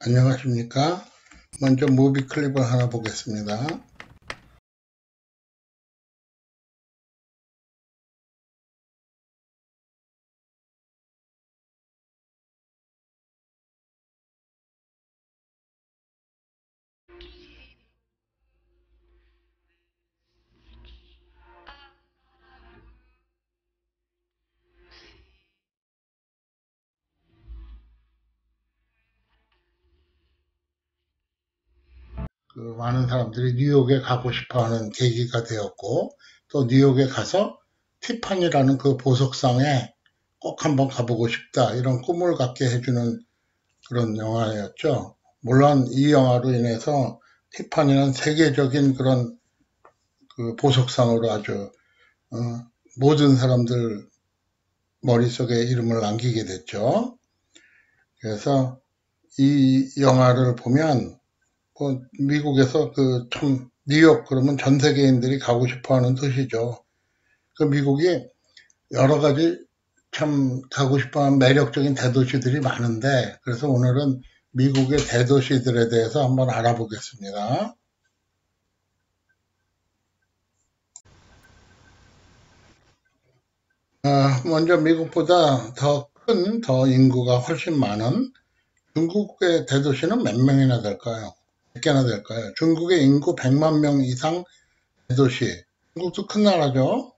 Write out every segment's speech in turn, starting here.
안녕하십니까. 먼저 무비 클립을 하나 보겠습니다. 많은 사람들이 뉴욕에 가고 싶어 하는 계기가 되었고, 또 뉴욕에 가서 티파니라는 그 보석상에 꼭 한번 가보고 싶다, 이런 꿈을 갖게 해주는 그런 영화였죠. 물론 이 영화로 인해서 티파니는 세계적인 그런 그 보석상으로 아주 어, 모든 사람들 머릿속에 이름을 남기게 됐죠. 그래서 이 영화를 보면 미국에서 참 뉴욕 그러면 전 세계인들이 가고 싶어하는 도시죠. 미국이 여러 가지 참 가고 싶어하는 매력적인 대도시들이 많은데, 그래서 오늘은 미국의 대도시들에 대해서 한번 알아보겠습니다. 먼저 미국보다 더 인구가 훨씬 많은 중국의 대도시는 몇 명이나 될까요? 몇 개나 될까요? 중국의 인구 100만 명 이상 대도시. 중국도 큰 나라죠.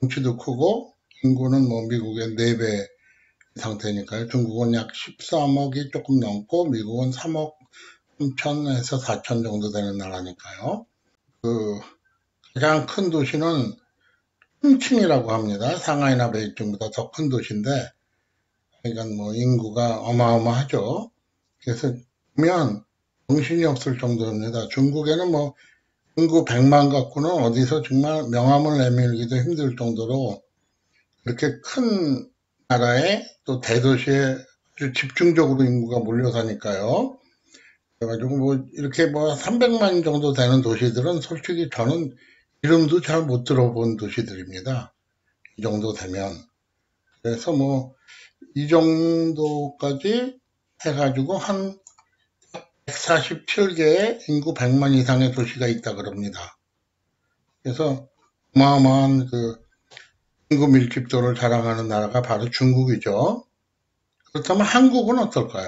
덩치도 크고 인구는 뭐 미국의 4배 상태니까요. 중국은 약 13억이 조금 넘고 미국은 3억 3천에서 4천 정도 되는 나라니까요. 그 가장 큰 도시는 춘칭이라고 합니다. 상하이나 베이징보다 더 큰 도시인데, 그러니까 뭐 인구가 어마어마하죠. 그래서 보면 정신이 없을 정도입니다. 중국에는 뭐 인구 100만 갖고는 어디서 정말 명함을 내밀기도 힘들 정도로 그렇게 큰 나라에 또 대도시에 아주 집중적으로 인구가 몰려 사니까요. 그래가지고 뭐 이렇게 뭐 300만 정도 되는 도시들은 솔직히 저는 이름도 잘 못 들어본 도시들입니다. 이 정도 되면. 그래서 뭐 이 정도까지 해가지고 한 147개의 인구 100만 이상의 도시가 있다 그럽니다. 그래서 어마어마한 인구 밀집도를 자랑하는 나라가 바로 중국이죠. 그렇다면 한국은 어떨까요?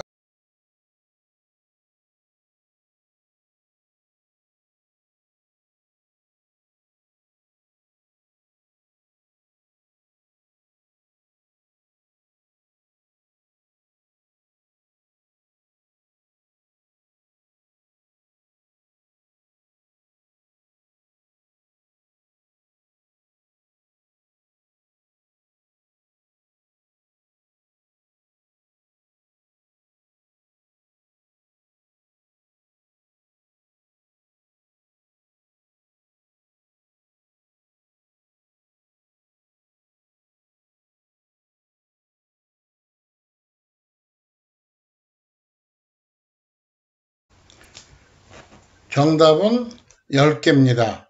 정답은 10개입니다.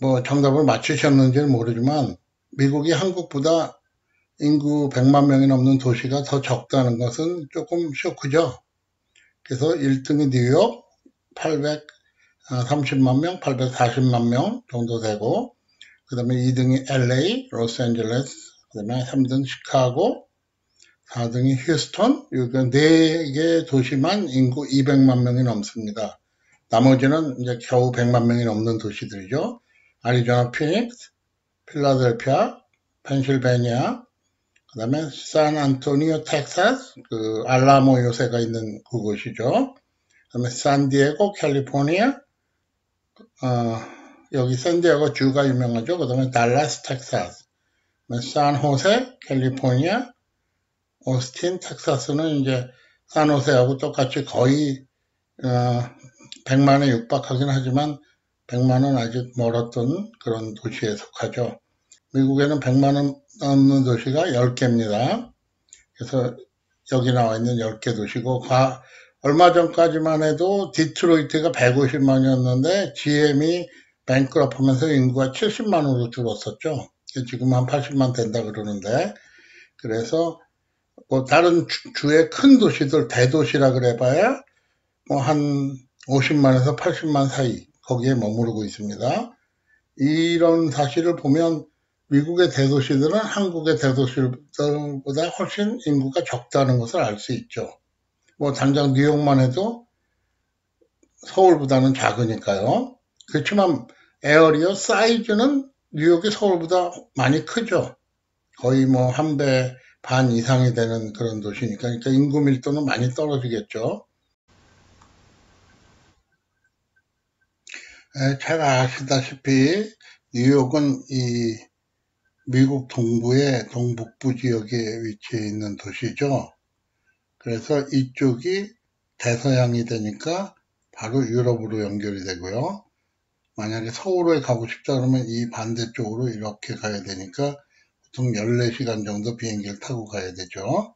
뭐 정답을 맞추셨는지는 모르지만 미국이 한국보다 인구 100만 명이 넘는 도시가 더 적다는 것은 조금 쇼크죠. 그래서 1등이 뉴욕 830만 명, 840만 명 정도 되고, 그 다음에 2등이 LA, 로스앤젤레스, 그 다음에 3등 시카고, 4등이 휴스턴, 이렇게 4개 도시만 인구 200만 명이 넘습니다. 나머지는 이제 겨우 100만 명이 넘는 도시들이죠. 아리조나 피닉스, 필라델피아, 펜실베니아, 그 다음에 샌안토니오 텍사스, 알라모 요새가 있는 그곳이죠. 그 다음에 샌디에고 캘리포니아, 여기 샌디에고 주가 유명하죠. 그 다음에 달라스 텍사스, 샌호세 캘리포니아, 오스틴 텍사스는 이제 산호세하고 똑같이 거의 100만에 육박하긴 하지만 100만은 아직 멀었던 그런 도시에 속하죠. 미국에는 100만원 넘는 도시가 10개입니다. 그래서 여기 나와 있는 10개 도시고, 얼마 전까지만 해도 디트로이트가 150만이었는데 GM이 뱅크럽 하면서 인구가 70만으로 줄었었죠. 지금 한 80만 된다 그러는데, 그래서 뭐 다른 주의 큰 도시들, 대도시라 그래봐야 뭐 한 50만에서 80만 사이 거기에 머무르고 있습니다. 이런 사실을 보면 미국의 대도시들은 한국의 대도시들보다 훨씬 인구가 적다는 것을 알 수 있죠. 뭐 당장 뉴욕만 해도 서울보다는 작으니까요. 그렇지만 에어리어 사이즈는 뉴욕이 서울보다 많이 크죠. 거의 뭐 한 배 반 이상이 되는 그런 도시니까, 그러니까 인구 밀도는 많이 떨어지겠죠. 잘 아시다시피 뉴욕은 이 미국 동부의 동북부 지역에 위치해 있는 도시죠. 그래서 이쪽이 대서양이 되니까 바로 유럽으로 연결이 되고요. 만약에 서울에 가고 싶다 그러면 이 반대쪽으로 이렇게 가야 되니까 보통 14시간 정도 비행기를 타고 가야 되죠.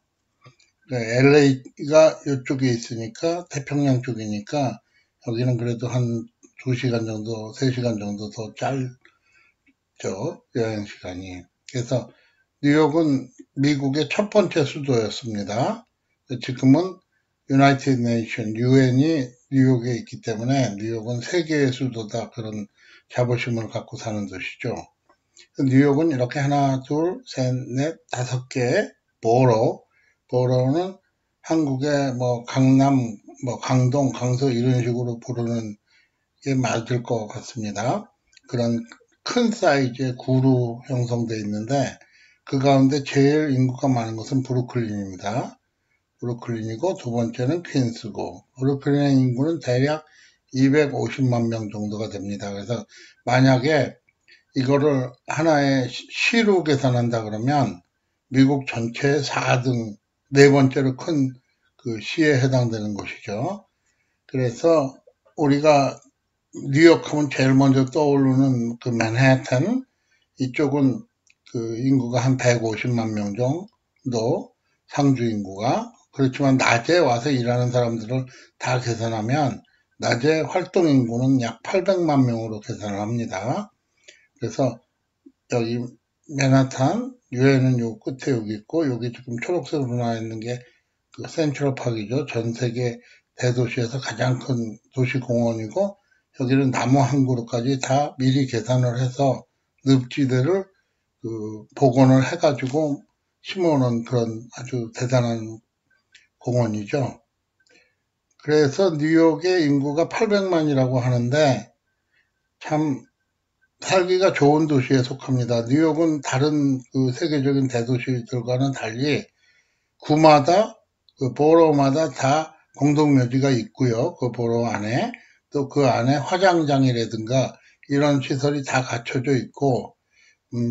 LA가 이쪽에 있으니까 태평양 쪽이니까 여기는 그래도 한 2시간 정도, 3시간 정도 더 짧죠. 여행 시간이. 그래서 뉴욕은 미국의 첫 번째 수도였습니다. 지금은 유나이티드 네이션, 유엔이 뉴욕에 있기 때문에 뉴욕은 세계의 수도다 그런 자부심을 갖고 사는 도시죠. 뉴욕은 이렇게 하나, 둘, 셋, 넷, 5개 보로는 한국의 뭐 강남, 뭐 강동, 강서 이런 식으로 부르는 게 맞을 것 같습니다. 그런 큰 사이즈의 구로 형성되어 있는데 그 가운데 제일 인구가 많은 것은 브루클린입니다. 브루클린이고 두 번째는 퀸스고 브루클린의 인구는 대략 250만 명 정도가 됩니다. 그래서 만약에 이거를 하나의 시로 계산한다 그러면 미국 전체의 4등, 네 번째로 큰 그 시에 해당되는 곳이죠. 그래서 우리가 뉴욕 하면 제일 먼저 떠오르는 그 맨해튼, 이쪽은 그 인구가 한 150만 명 정도, 상주 인구가. 그렇지만 낮에 와서 일하는 사람들을 다 계산하면 낮에 활동 인구는 약 800만 명으로 계산을 합니다. 그래서 여기 맨하탄, 유엔은 요 끝에 여기 있고, 여기 지금 초록색으로 나와 있는 게 그 센트럴파크이죠. 전 세계 대도시에서 가장 큰 도시공원이고, 여기는 나무 한 그루까지 다 미리 계산을 해서 늪지대를 복원을 해가지고 심어놓은 그런 아주 대단한 공원이죠. 그래서 뉴욕의 인구가 800만이라고 하는데 참 살기가 좋은 도시에 속합니다. 뉴욕은 다른 그 세계적인 대도시들과는 달리 구마다 그 보로마다 다 공동묘지가 있고요. 그 보로 안에 또 그 안에 화장장이라든가 이런 시설이 다 갖춰져 있고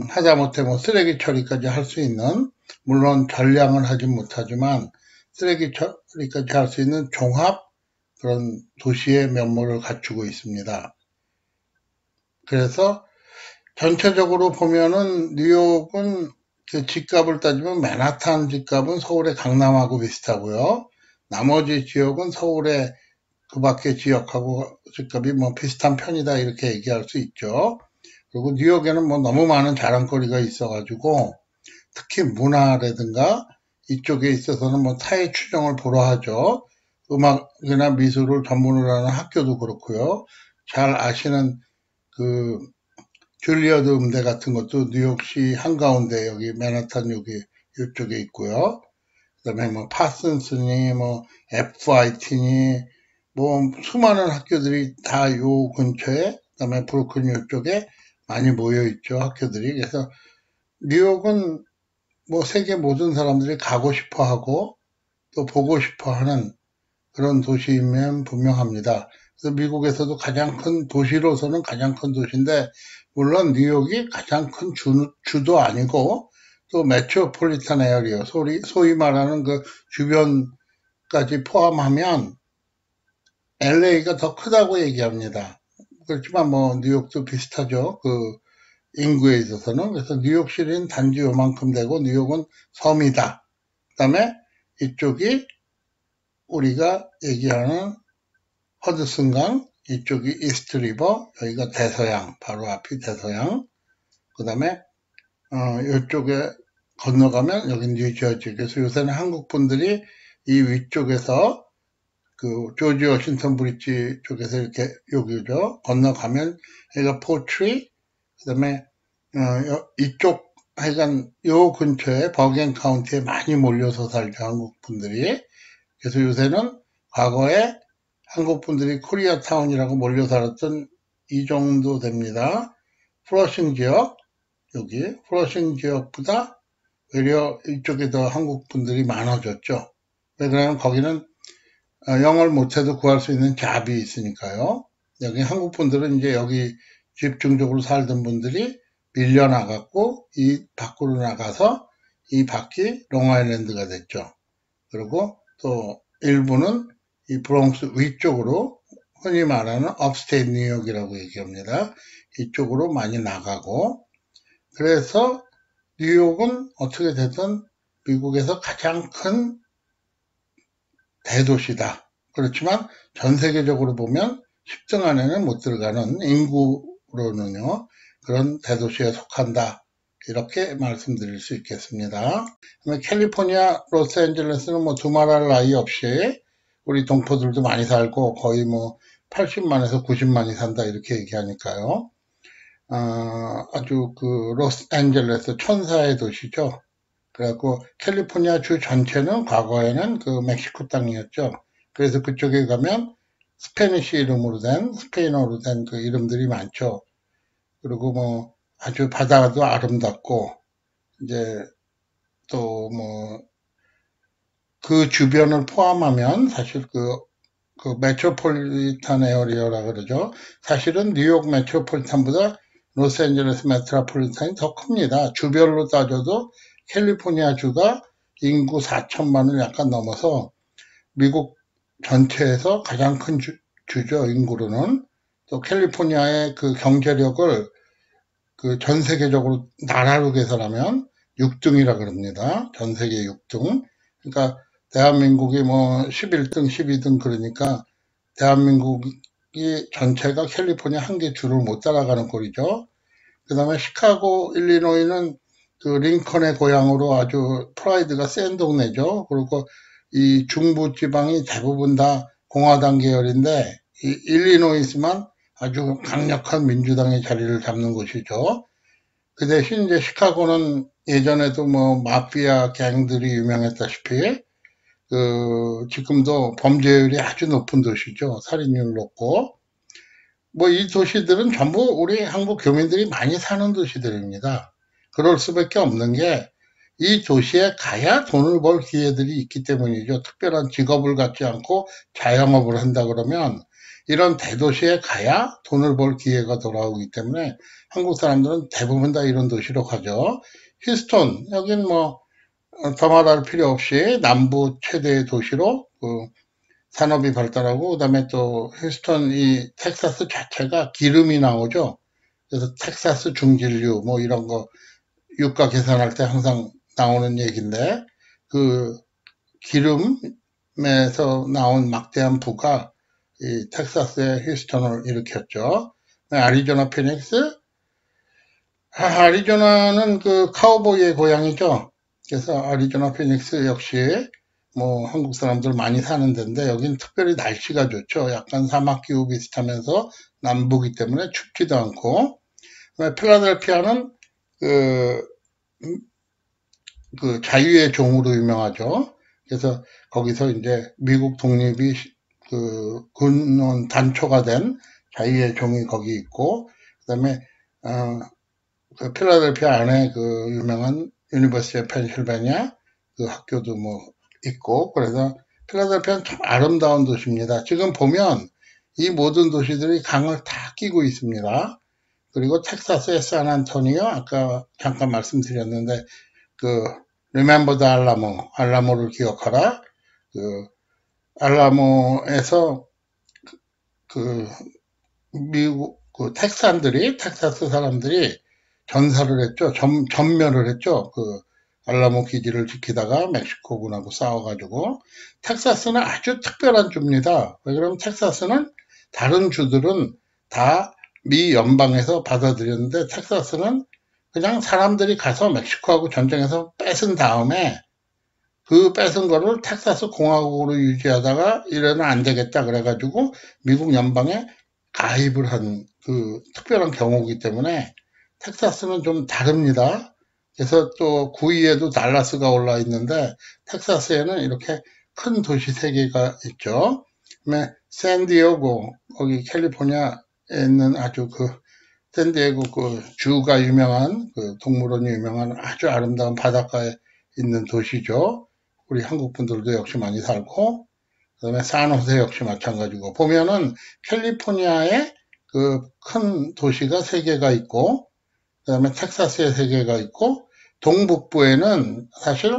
하다못해 뭐 쓰레기 처리까지 할 수 있는, 물론 전량을 하진 못하지만 쓰레기 처리까지 할 수 있는 종합 그런 도시의 면모를 갖추고 있습니다. 그래서 전체적으로 보면은 뉴욕은 그 집값을 따지면 맨하탄 집값은 서울의 강남하고 비슷하고요. 나머지 지역은 서울의 그 밖의 지역하고 집값이 뭐 비슷한 편이다 이렇게 얘기할 수 있죠. 그리고 뉴욕에는 뭐 너무 많은 자랑거리가 있어가지고 특히 문화라든가 이쪽에 있어서는 뭐 타의 추종을 보러 하죠. 음악이나 미술을 전문으로 하는 학교도 그렇고요. 잘 아시는 그 줄리어드 음대 같은 것도 뉴욕시 한가운데 여기 맨하탄 여기 이쪽에 있고요. 그다음에 뭐 파슨스니 뭐 FIT니 뭐 수많은 학교들이 다 요 근처에, 그다음에 브루클린 이쪽에 많이 모여 있죠, 학교들이. 그래서 뉴욕은 뭐 세계 모든 사람들이 가고 싶어 하고 또 보고 싶어 하는 그런 도시이면 분명합니다. 그래서 미국에서도 가장 큰 도시로서는 가장 큰 도시인데, 물론 뉴욕이 가장 큰 주도 아니고 또 메트로폴리탄 에어리어, 소위 말하는 그 주변까지 포함하면 LA가 더 크다고 얘기합니다. 그렇지만 뭐 뉴욕도 비슷하죠. 그 인구에 있어서는. 그래서 뉴욕시는 단지 요만큼 되고 뉴욕은 섬이다. 그다음에 이쪽이 우리가 얘기하는 허드슨강, 이쪽이 이스트리버, 여기가 대서양, 바로 앞이 대서양. 그 다음에 이쪽에 건너가면 여기 뉴저지. 그래서 요새는 한국 분들이 이 위쪽에서 그 조지 워싱턴 브릿지 쪽에서 이렇게 여기죠. 건너가면 여기가 포트리, 그다음에 이쪽 하여간 요 근처에 버겐 카운티에 많이 몰려서 살죠, 한국 분들이. 그래서 요새는 과거에 한국 분들이 코리아타운이라고 몰려 살았던 이 정도 됩니다. 플러싱 지역, 여기 플러싱 지역보다 오히려 이쪽에 더 한국 분들이 많아졌죠. 왜 그러냐면 거기는 영어를 못해도 구할 수 있는 잡이 있으니까요. 여기 한국 분들은 이제 여기 집중적으로 살던 분들이 밀려나갔고 이 밖으로 나가서 이 밖이 롱아일랜드가 됐죠. 그리고 또 일부는 이 브롱스 위쪽으로 흔히 말하는 업스테이트 뉴욕이라고 얘기합니다. 이쪽으로 많이 나가고 그래서 뉴욕은 어떻게 됐든 미국에서 가장 큰 대도시다. 그렇지만 전 세계적으로 보면 10등 안에는 못 들어가는 인구로는요. 그런 대도시에 속한다. 이렇게 말씀드릴 수 있겠습니다. 캘리포니아, 로스앤젤레스는 뭐 두말할 나위 없이 우리 동포들도 많이 살고 거의 뭐 80만에서 90만이 산다 이렇게 얘기하니까요. 아주 그 로스앤젤레스 천사의 도시죠. 그래갖고 캘리포니아 주 전체는 과거에는 그 멕시코 땅이었죠. 그래서 그쪽에 가면 스페니시 이름으로 된 스페인어로 된 그 이름들이 많죠. 그리고 뭐 아주 바다도 아름답고 이제 또 뭐 그 주변을 포함하면 사실 그 메트로폴리탄 에어리어라 그러죠. 사실은 뉴욕 메트로폴리탄보다 로스앤젤레스 메트로폴리탄이 더 큽니다. 주별로 따져도 캘리포니아 주가 인구 4천만을 약간 넘어서 미국 전체에서 가장 큰 주죠, 인구로는. 또 캘리포니아의 그 경제력을 그 전 세계적으로 나라로 계산하면 6등이라 그럽니다. 전 세계 6등. 그러니까 대한민국이 뭐 11등, 12등 그러니까 대한민국이 전체가 캘리포니아 한 개 주를 못 따라가는 꼴이죠. 그 다음에 시카고, 일리노이는 그 링컨의 고향으로 아주 프라이드가 센 동네죠. 그리고 이 중부 지방이 대부분 다 공화당 계열인데 이 일리노이스만 아주 강력한 민주당의 자리를 잡는 곳이죠. 그 대신 이제 시카고는 예전에도 뭐 마피아 갱들이 유명했다시피 지금도 범죄율이 아주 높은 도시죠. 살인율 높고 뭐 이 도시들은 전부 우리 한국 교민들이 많이 사는 도시들입니다. 그럴 수밖에 없는 게 이 도시에 가야 돈을 벌 기회들이 있기 때문이죠. 특별한 직업을 갖지 않고 자영업을 한다 그러면 이런 대도시에 가야 돈을 벌 기회가 돌아오기 때문에 한국 사람들은 대부분 다 이런 도시로 가죠. 휴스턴, 여긴 뭐 더 말할 필요 없이 남부 최대의 도시로 산업이 발달하고 그다음에 또 휴스턴 이 텍사스 자체가 기름이 나오죠. 그래서 텍사스 중진류 뭐 이런 거 유가 계산할 때 항상 나오는 얘기인데 그 기름에서 나온 막대한 부가 이 텍사스의 휴스턴을 일으켰죠. 아리조나 피닉스, 아리조나는 그 카우보이의 고향이죠. 그래서 아리조나 피닉스 역시 뭐 한국 사람들 많이 사는 데인데 여긴 특별히 날씨가 좋죠. 약간 사막기후 비슷하면서 남부기 때문에 춥지도 않고 필라델피아는 그 자유의 종으로 유명하죠. 그래서 거기서 이제 미국 독립이 근원 단초가 된 자유의 종이 거기 있고 그다음에 그 필라델피아 안에 그 유명한 유니버시티 오브 펜실베니아 그 학교도 뭐 있고 그래서 필라델피아는 참 아름다운 도시입니다. 지금 보면 이 모든 도시들이 강을 다 끼고 있습니다. 그리고 텍사스의 샌안토니오 아까 잠깐 말씀드렸는데 Remember the Alamo, 알라모를 기억하라. 알라모에서 미국 텍사스 사람들이 전사를 했죠. 전멸을 했죠. 알라모 기지를 지키다가 멕시코군하고 싸워가지고 텍사스는 아주 특별한 주입니다. 왜 그러면 텍사스는 다른 주들은 다 미 연방에서 받아들였는데 텍사스는 그냥 사람들이 가서 멕시코하고 전쟁에서 뺏은 다음에 그 뺏은 거를 텍사스 공화국으로 유지하다가 이래는 안 되겠다 그래가지고 미국 연방에 가입을 한 그 특별한 경우이기 때문에 텍사스는 좀 다릅니다. 그래서 또 구위에도 달라스가 올라 있는데 텍사스에는 이렇게 큰 도시 3개가 있죠. 그다음에 샌디에고, 거기 캘리포니아에 있는 아주 그 샌디에고 그 주가 유명한 그 동물원이 유명한 아주 아름다운 바닷가에 있는 도시죠. 우리 한국 분들도 역시 많이 살고, 그다음에 산호세 역시 마찬가지고, 보면은 캘리포니아에 그 큰 도시가 3개가 있고, 그다음에 텍사스에 3개가 있고, 동북부에는 사실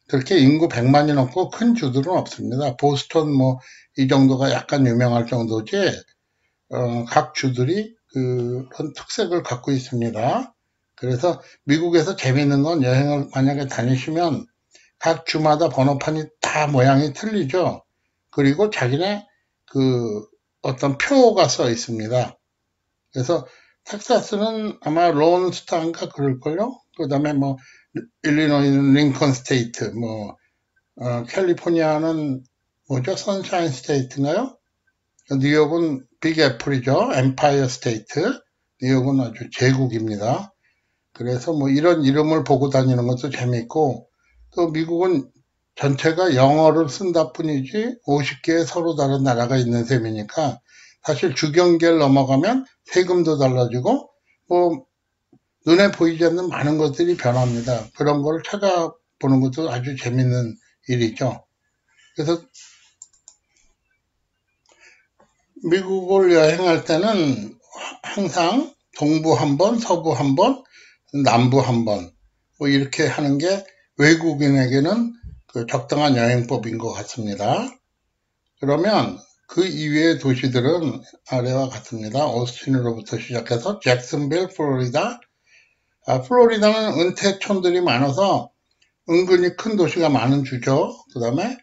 그렇게 인구 100만이 넘고 큰 주들은 없습니다. 보스턴 뭐 이 정도가 약간 유명할 정도지, 각 주들이 그런 특색을 갖고 있습니다. 그래서 미국에서 재미있는 건 여행을 만약에 다니시면 각 주마다 번호판이 다 모양이 틀리죠. 그리고 자기네 그 어떤 표가 써 있습니다. 그래서 텍사스는 아마 론스타인가 그럴걸요. 그 다음에 뭐 일리노이는 링컨 스테이트, 뭐 캘리포니아는 뭐죠? 선샤인 스테이트인가요? 뉴욕은 빅 애플이죠. 엠파이어 스테이트. 뉴욕은 아주 제국입니다. 그래서 뭐 이런 이름을 보고 다니는 것도 재밌고, 또 미국은 전체가 영어를 쓴다 뿐이지 50개의 서로 다른 나라가 있는 셈이니까 사실 주경계를 넘어가면 세금도 달라지고 뭐 눈에 보이지 않는 많은 것들이 변합니다. 그런 걸 찾아보는 것도 아주 재밌는 일이죠. 그래서 미국을 여행할 때는 항상 동부 한 번, 서부 한 번, 남부 한 번, 뭐 이렇게 하는 게 외국인에게는 그 적당한 여행법인 것 같습니다. 그러면 그 이외의 도시들은 아래와 같습니다. 오스틴으로부터 시작해서 잭슨빌, 플로리다. 플로리다는 은퇴촌들이 많아서 은근히 큰 도시가 많은 주죠. 그 다음에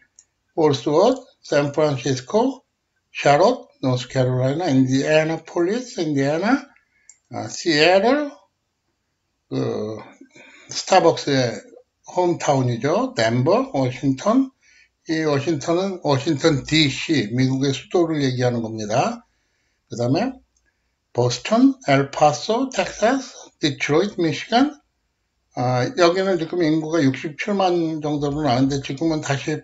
폴스워드, 샌프란시스코, 샤롯, 노스캐롤라이나, 인디애나폴리스, 인디애나, 시애틀, 그 스타벅스의 홈타운이죠. 덴버, 워싱턴. 이 워싱턴은 워싱턴 DC, 미국의 수도를 얘기하는 겁니다. 그 다음에 보스턴, 엘파소, 텍사스, 디트로이트, 미시간. 여기는 지금 인구가 67만 정도로 나왔는데 지금은 다시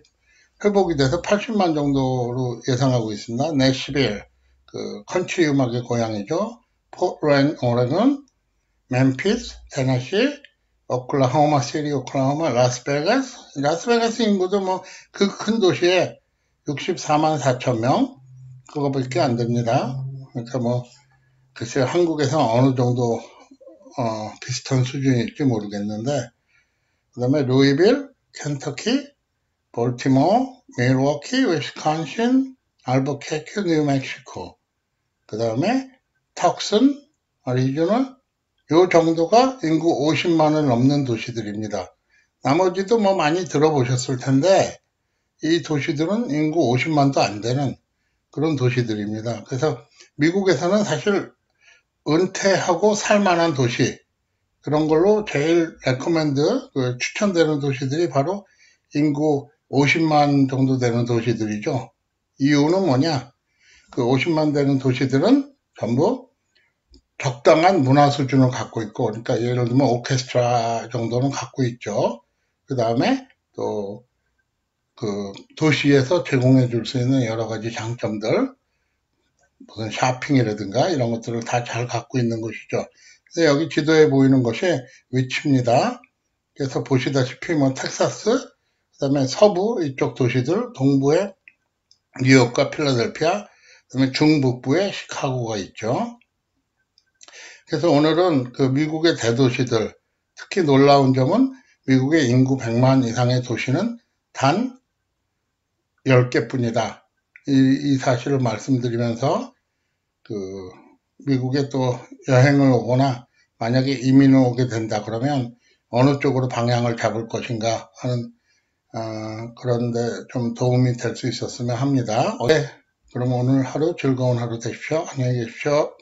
회복이 돼서 80만 정도로 예상하고 있습니다. 내시빌, 그 컨트리 음악의 고향이죠. 포트랜드, 오레곤, 멤피스, 테너시, 오클라호마 시티, 오클라호마, 라스베가스. 라스베가스 인구도 뭐 그 큰 도시에 64만 4천 명, 그거밖에 안 됩니다. 그러니까 뭐 글쎄 한국에서 어느 정도 비슷한 수준일지 모르겠는데, 그 다음에 루이빌, 켄터키, 볼티모어, 밀워키, 위스콘신, 알버케키, 뉴멕시코. 그 다음에 턱슨, 애리조나. 요 정도가 인구 50만을 넘는 도시들입니다. 나머지도 뭐 많이 들어보셨을 텐데 이 도시들은 인구 50만도 안 되는 그런 도시들입니다. 그래서 미국에서는 사실 은퇴하고 살만한 도시, 그런 걸로 제일 레코멘드, 추천되는 도시들이 바로 인구 50만 정도 되는 도시들이죠. 이유는 뭐냐? 그 50만 되는 도시들은 전부 적당한 문화 수준을 갖고 있고, 그러니까 예를 들면 오케스트라 정도는 갖고 있죠. 그 다음에 또 그 도시에서 제공해 줄 수 있는 여러 가지 장점들, 무슨 쇼핑이라든가 이런 것들을 다 잘 갖고 있는 것이죠. 그래서 여기 지도에 보이는 것이 위치입니다. 그래서 보시다시피 뭐 텍사스, 그 다음에 서부 이쪽 도시들, 동부에 뉴욕과 필라델피아, 그 다음에 중북부에 시카고가 있죠. 그래서 오늘은 그 미국의 대도시들, 특히 놀라운 점은 미국의 인구 100만 이상의 도시는 단 10개뿐이다. 이 사실을 말씀드리면서 그 미국에 또 여행을 오거나 만약에 이민을 오게 된다 그러면 어느 쪽으로 방향을 잡을 것인가 하는 그런데 좀 도움이 될 수 있었으면 합니다. 네, 그럼 오늘 하루 즐거운 하루 되십시오. 안녕히 계십시오.